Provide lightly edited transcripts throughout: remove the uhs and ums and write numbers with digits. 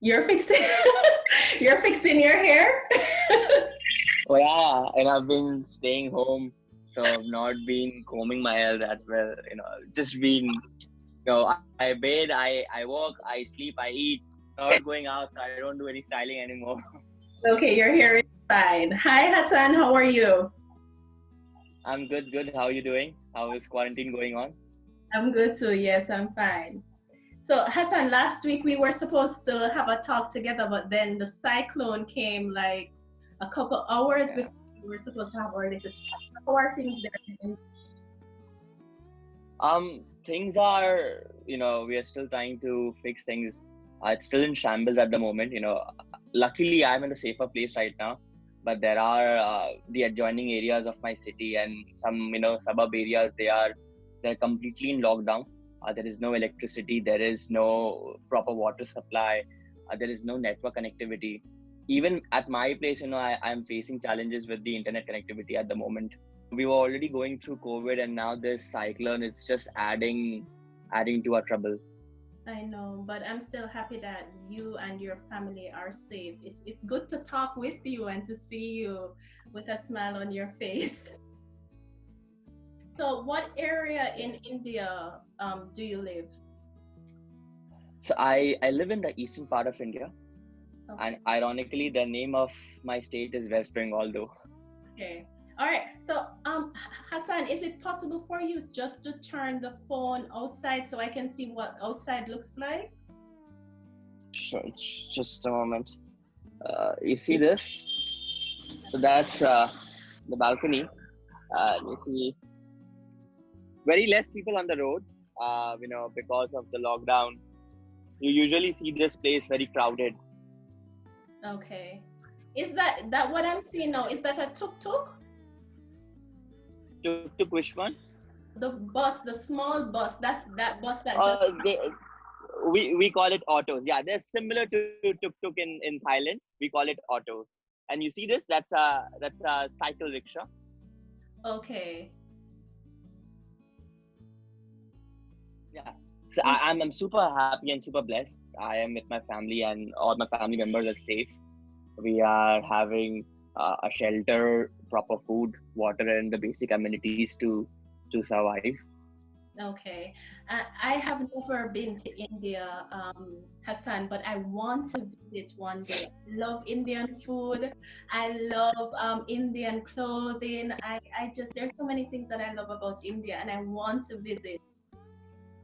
You're fixing you're fixing your hair? Oh yeah, and I've been staying home, so I've not been combing my hair that well. Just been, I bathe, I work, I sleep, I eat. Not going out, so I don't do any styling anymore. Okay, your hair is fine. Hi Hassan, how are you? I'm good, good. How are you doing? How is quarantine going on? I'm good too. Yes, I'm fine. So Hassan, last week we were supposed to have a talk together, but then the cyclone came like a couple hours Yeah. before we were supposed to have our little chat. How are things there? Things are, we are still trying to fix things. It's still in shambles at the moment. Luckily I'm in a safer place right now, but there are the adjoining areas of my city and some, suburb areas. They're completely in lockdown. There is no electricity. There is no proper water supply. There is no network connectivity. Even at my place, I'm facing challenges with the internet connectivity at the moment. We were already going through COVID, and now this cyclone is just adding to our trouble. I know, but I'm still happy that you and your family are safe. It's good to talk with you and to see you with a smile on your face. So, what area in India do you live? So I live in the eastern part of India, and Okay. ironically, the name of my state is West Bengal, though. Okay. All right. So, Hassan, is it possible for you just to turn the phone outside so I can see what outside looks like? Sure, just a moment. You see this? So that's the balcony. You see very less people on the road. Because of the lockdown, you usually see this place very crowded. Okay. Is that what I'm seeing now? Is that a tuk-tuk? To which one? The bus, the small bus, that bus that just. We call it autos. Yeah, they're similar to tuk tuk in Thailand. We call it autos. And you see this? That's a cycle rickshaw. Okay. Yeah. So I'm super happy and super blessed. I am with my family, and all my family members are safe. We are having a shelter, proper food, water, and the basic amenities to survive. Okay. I have never been to India, Hassan, but I want to visit one day. I love Indian food. I love Indian clothing. I just, there's so many things that I love about India and I want to visit.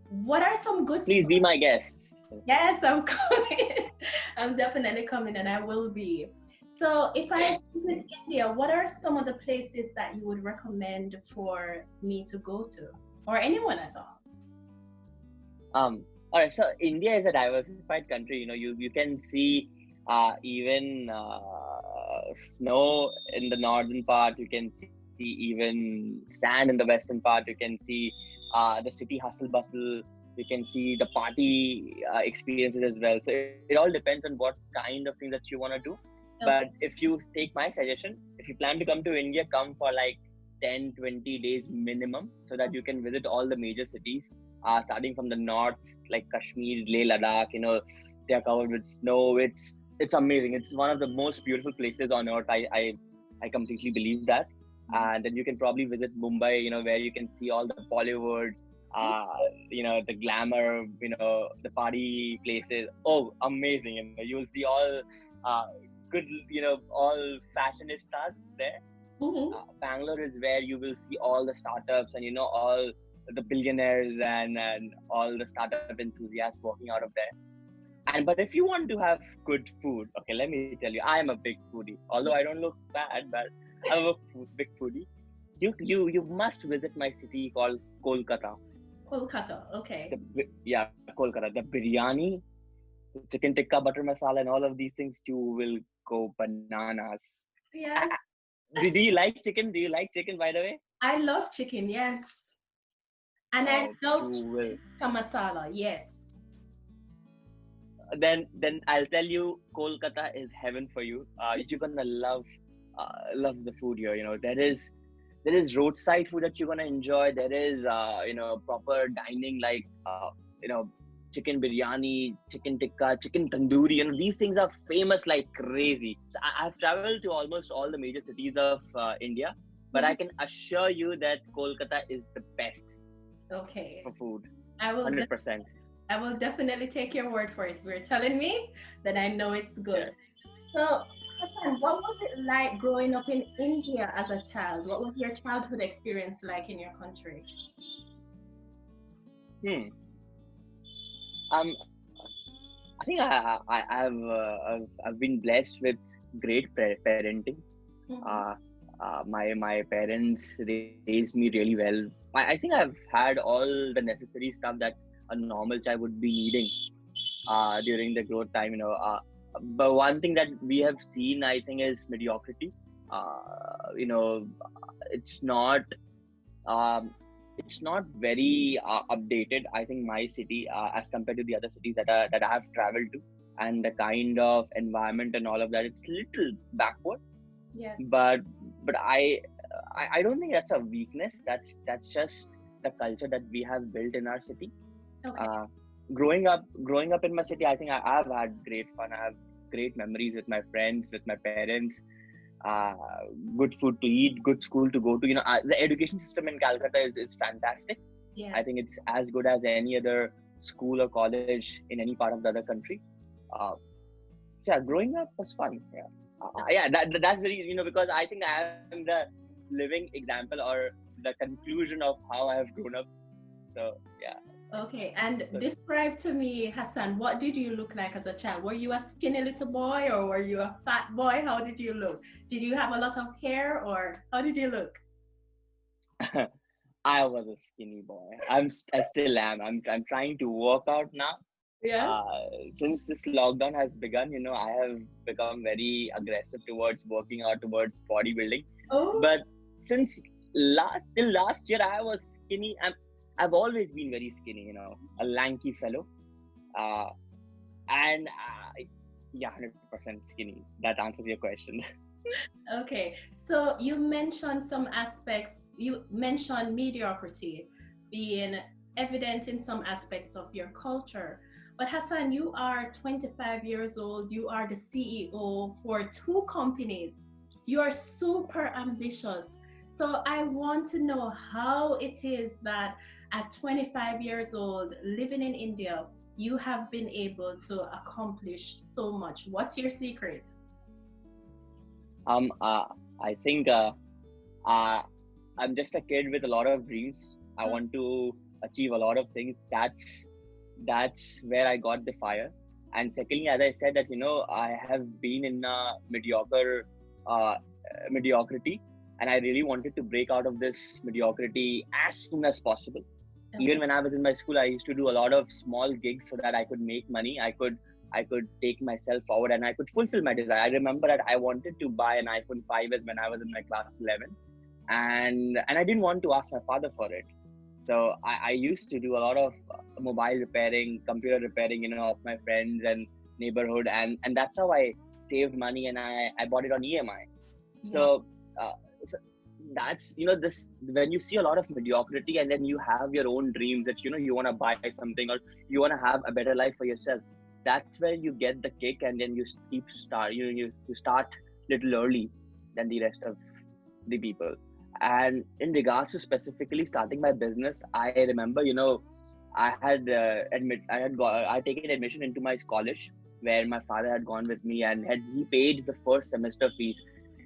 What are some good Please spots? be my guest. Yes, I'm coming. I'm definitely coming and I will be. So if I visit India, what are some of the places that you would recommend for me to go to? Or anyone at all? All right. So India is a diversified country. You can see even snow in the northern part. You can see even sand in the western part. You can see the city hustle bustle. You can see the party experiences as well. So it all depends on what kind of thing that you want to do. But Okay. if you take my suggestion, if you plan to come to India, come for like 10, 20 days minimum, so that you can visit all the major cities, starting from the north, like Kashmir, Leh, Ladakh. They are covered with snow. It's amazing. It's one of the most beautiful places on earth. I completely believe that. And then you can probably visit Mumbai, where you can see all the Bollywood, uh, the glamour, the party places. Oh, amazing! You will see all uh, good, all fashionistas there. Mhm. Bangalore is where you will see all the startups and all the billionaires and all the startup enthusiasts walking out of there. And but if you want to have good food, okay, let me tell you, I am a big foodie. Although I don't look bad, but I'm a big foodie. You must visit my city called Kolkata. Kolkata. Okay. Yeah, Kolkata. The biryani, the chicken tikka, butter masala, and all of these things, you will go bananas. Yes. Do you like chicken? Do you like chicken, by the way? I love chicken. Yes. And I You love will. chicken tikka masala. Yes. Then I'll tell you, Kolkata is heaven for you. You're gonna love the food here. There is roadside food that you're gonna enjoy. There is proper dining, like you know chicken biryani, chicken tikka, chicken tandoori. These things are famous like crazy. So I've traveled to almost all the major cities of India, but I can assure you that Kolkata is the best for food. I will 100%. I will definitely take your word for it. You're telling me that I know it's good. So, Hasan, what was it like growing up in India as a child? What was your childhood experience like in your country? I think I've been blessed with great parenting. My parents raised me really well. I think I've had all the necessary stuff that a normal child would be needing during the growth time. But one thing that we have seen, I think, is mediocrity. It's not very updated. I think my city, as compared to the other cities that I have traveled to, and the kind of environment and all of that, it's little backward. Yes. But I don't think that's a weakness. That's just the culture that we have built in our city. Okay. Growing up in my city, I think I've had great fun. I have great memories with my friends, with my parents. Good food to eat, good school to go to. The education system in Calcutta is fantastic. Yeah. I think it's as good as any other school or college in any part of the other country. So yeah, growing up was fun. That's the reason, because I think I am the living example or the conclusion of how I have grown up. So yeah. Okay, and describe to me, Hasan, what did you look like as a child? Were you a skinny little boy or were you a fat boy? How did you look? Did you have a lot of hair or how did you look? I was a skinny boy. I still am. I'm trying to work out now. Yes. Since this lockdown has begun, I have become very aggressive towards working out, towards bodybuilding. Oh. But since till last year, I was skinny. I've always been very skinny, a lanky fellow. And 100% skinny. That answers your question. Okay, so you mentioned some aspects. You mentioned mediocrity being evident in some aspects of your culture. But Hasan, you are 25 years old. You are the CEO for 2 companies. You are super ambitious. So I want to know how it is that at 25 years old, living in India, you have been able to accomplish so much. What's your secret? I think I'm just a kid with a lot of dreams. I want to achieve a lot of things. That's where I got the fire. And secondly, as I said, that I have been in a mediocrity, and I really wanted to break out of this mediocrity as soon as possible. Okay. Even when I was in my school, I used to do a lot of small gigs so that I could make money. I could take myself forward and I could fulfill my desire. I remember that I wanted to buy an iPhone 5s when I was in my class 11, and I didn't want to ask my father for it. So I used to do a lot of mobile repairing, computer repairing, of my friends and neighborhood, and that's how I saved money and I bought it on EMI. Yeah. So that's this, when you see a lot of mediocrity and then you have your own dreams that you want to buy something or you want to have a better life for yourself, that's where you get the kick, and then you start little early than the rest of the people. And in regards to specifically starting my business, I remember I had taken admission into my college where my father had gone with me, and he paid the first semester fees.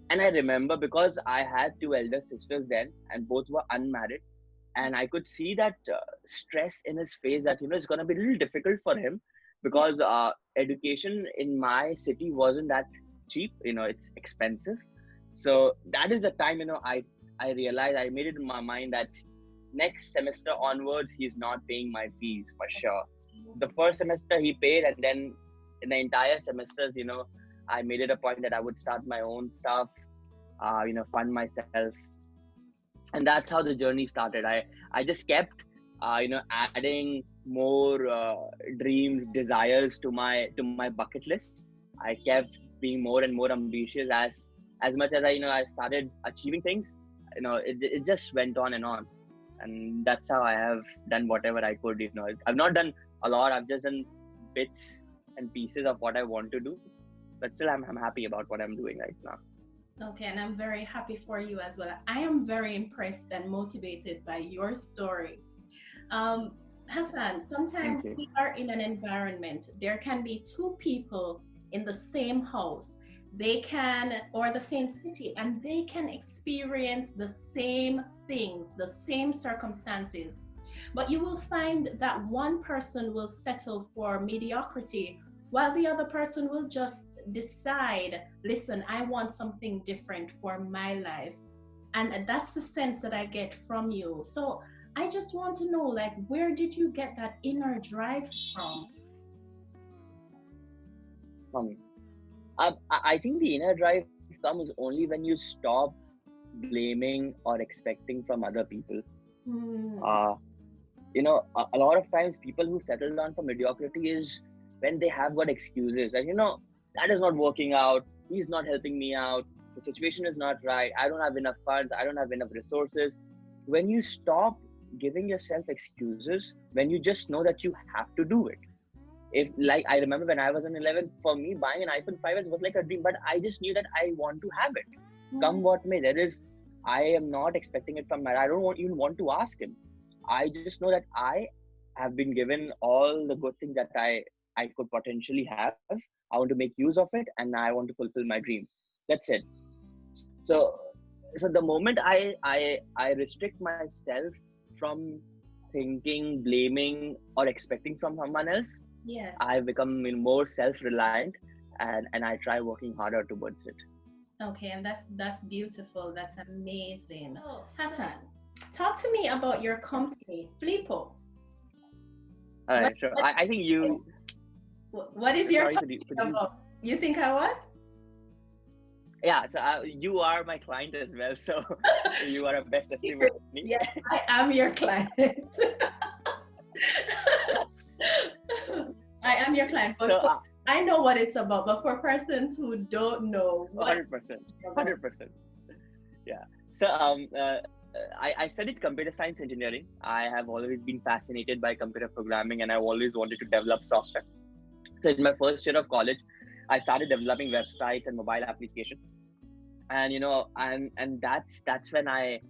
And I remember, because I had 2 elder sisters then, and both were unmarried, and I could see that stress in his face that it's going to be a little difficult for him, because education in my city wasn't that cheap. It's expensive. So that is the time I realized, I made it in my mind that next semester onwards, he's not paying my fees for sure. So the first semester he paid, and then in the entire semesters, I made it a point that I would start my own stuff, fund myself. And that's how the journey started. I just kept, adding more dreams, desires to my bucket list. I kept being more and more ambitious as much as I started achieving things. It just went on, and that's how I have done whatever I could. I've not done a lot. I've just done bits and pieces of what I want to do, but still I'm happy about what I'm doing right now. Okay, and I'm very happy for you as well. I am very impressed and motivated by your story. Um, Hassan, sometimes Thank you. we are in an environment, there can be two people in the same house, they can, or the same city, and they can experience the same things, the same circumstances. But you will find that one person will settle for mediocrity while the other person will just decide, listen, I want something different for my life. And that's the sense that I get from you. So I just want to know, like, where did you get that inner drive from? Um, I think the inner drive comes only when you stop blaming or expecting from other people. Hmm. Uh, a lot of times people who settle down for mediocrity is when they have got excuses, and that is not working out, he's not helping me out, the situation is not right, I don't have enough funds, I don't have enough resources. When you stop giving yourself excuses, when you just know that you have to do it. If, like, I remember when I was in 11, for me buying an iPhone 5s was like a dream, but I just knew that I want to have it, come what may. I am not expecting it from my, I don't even want to ask him. I just know that I have been given all the good things that I could potentially have. I want to make use of it, and I want to fulfill my dream. That's it. So, the moment I restrict myself from thinking, blaming, or expecting from someone else, Yes. I become more self-reliant, and I try working harder towards it. Okay, and that's beautiful. That's amazing. Oh, Hassan, talk to me about your company, Fleapo. All What right, sure. what, I think you. what is your Sorry, company could you? about? You think I what? Yeah, so you are my client as well, so you are a best testimony. Yes, I am your client. I am your client, but So, I know what it's about. But for persons who don't know, what 100%, it's about. 100%. Yeah. So, I studied computer science engineering. I have always been fascinated by computer programming, and I've always wanted to develop software. So, in my first year of college, I started developing websites and mobile applications, and that's when I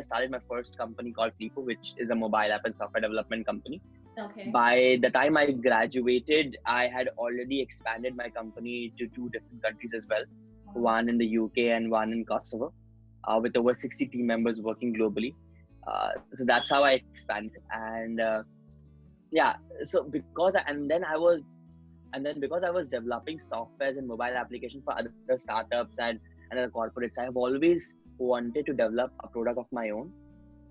started my first company called Fleapo, which is a mobile app and software development company. Okay. By the time I graduated, I had already expanded my company to 2 different countries as well, one in the UK and one in Kosovo, with over 60 team members working globally. So that's how I expanded, and yeah. So because I was developing softwares and mobile applications for other startups and other corporates, I have always wanted to develop a product of my own.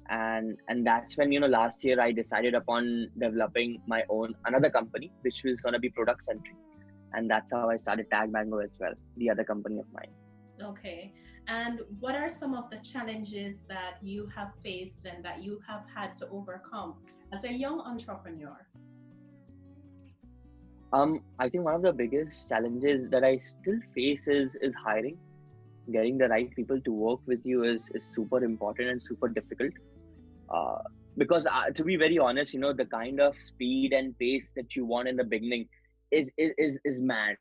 And that's when last year I decided upon developing my own another company, which was going to be product centric, and that's how I started Tag Mango as well, the other company of mine. Okay. And what are some of the challenges that you have faced and that you have had to overcome as a young entrepreneur? I think one of the biggest challenges that I still face is hiring. Getting the right people to work with you is super important and super difficult. Uh, because to be very honest, the kind of speed and pace that you want in the beginning is mad,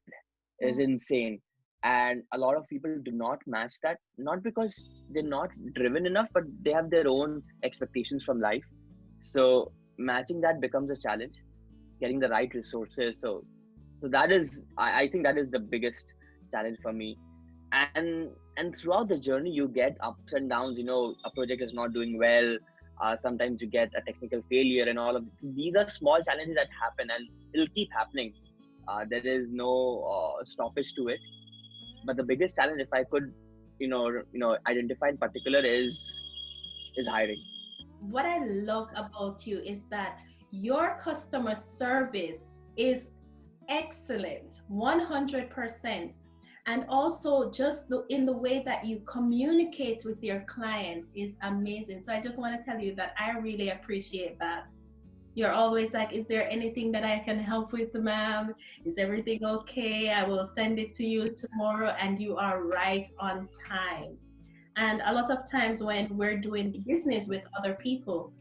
is insane, and a lot of people do not match that. Not because they're not driven enough, but they have their own expectations from life. So matching that becomes a challenge. Getting the right resources. So that is, I think that is the biggest challenge for me. And throughout the journey, you get ups and downs. A project is not doing well. Sometimes you get a technical failure, and all of these are small challenges that happen, and it'll keep happening. There is no stoppage to it. But the biggest challenge, if I could, identify in particular, is hiring. What I love about you is that your customer service is excellent, 100%. And also just in the way that you communicate with your clients is amazing. So I just want to tell you that I really appreciate that. You're always like, is there anything that I can help with, ma'am? Is everything okay? I will send it to you tomorrow. And you are right on time. And a lot of times when we're doing business with other people,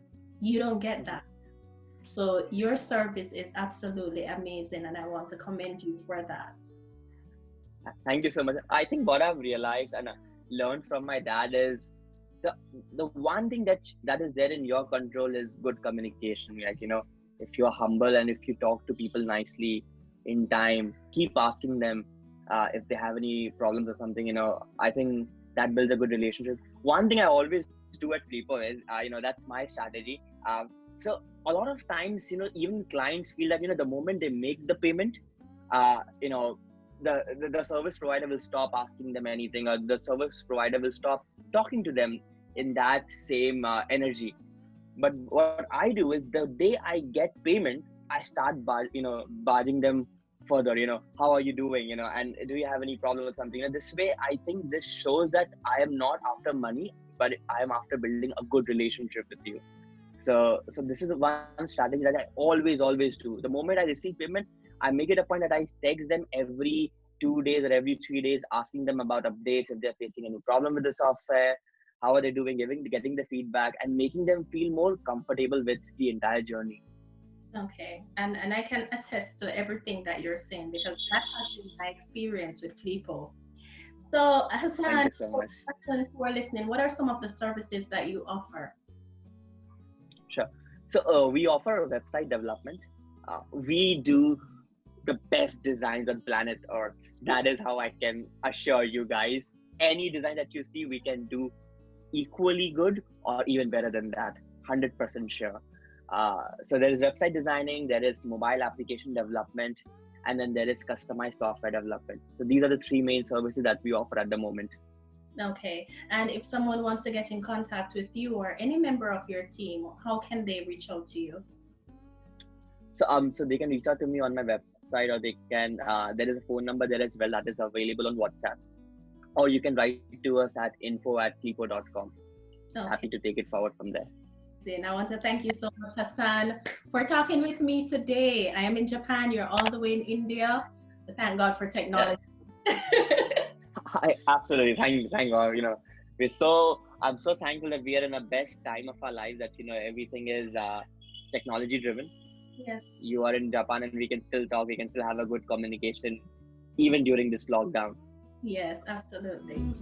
you don't get that. So your service is absolutely amazing, and I want to commend you for that. Thank you so much. I think what I've realized and learned from my dad is the the one thing that is there in your control is good communication. Like, if you're humble and if you talk to people nicely in time, keep asking them if they have any problems or something. I think that builds a good relationship. One thing I always do at Fleapo is, that's my strategy. So a lot of times, even clients feel that the moment they make the payment, the service provider will stop asking them anything, or the service provider will stop talking to them in that same energy. But what I do is the day I get payment, I start barging them further. How are you doing? And do you have any problem or something? This way, I think this shows that I am not after money, but I am after building a good relationship with you. So this is the one strategy that I always do. The moment I receive payment, I make it a point that I text them every 2 days or every 3 days, asking them about updates, if they're facing any problem with the software, how are they doing, getting the feedback, and making them feel more comfortable with the entire journey. Okay, and I can attest to everything that you're saying, because that has been my experience with Fleapo. So Hassan, Thank you so for much. persons who are listening, what are some of the services that you offer? Sure. So we offer website development. We do the best designs on planet Earth. That is how I can assure you guys. Any design that you see, we can do equally good or even better than that. 100% sure. So there is website designing, there is mobile application development, and then there is customized software development. So these are the three main services that we offer at the moment. Okay, and if someone wants to get in contact with you or any member of your team, how can they reach out to you? So they can reach out to me on my website, or they can. There is a phone number there as well that is available on WhatsApp, or you can write to us at info@fleapo.com. Okay. Happy to take it forward from there. And I want to thank you so much, Hassan, for talking with me today. I am in Japan, you're all the way in India. Thank God for technology. Yeah. Absolutely, thank God. I'm so thankful that we are in the best time of our lives, that everything is technology driven. Yes. You are in Japan and we can still talk, we can still have a good communication even during this lockdown. Yes, absolutely.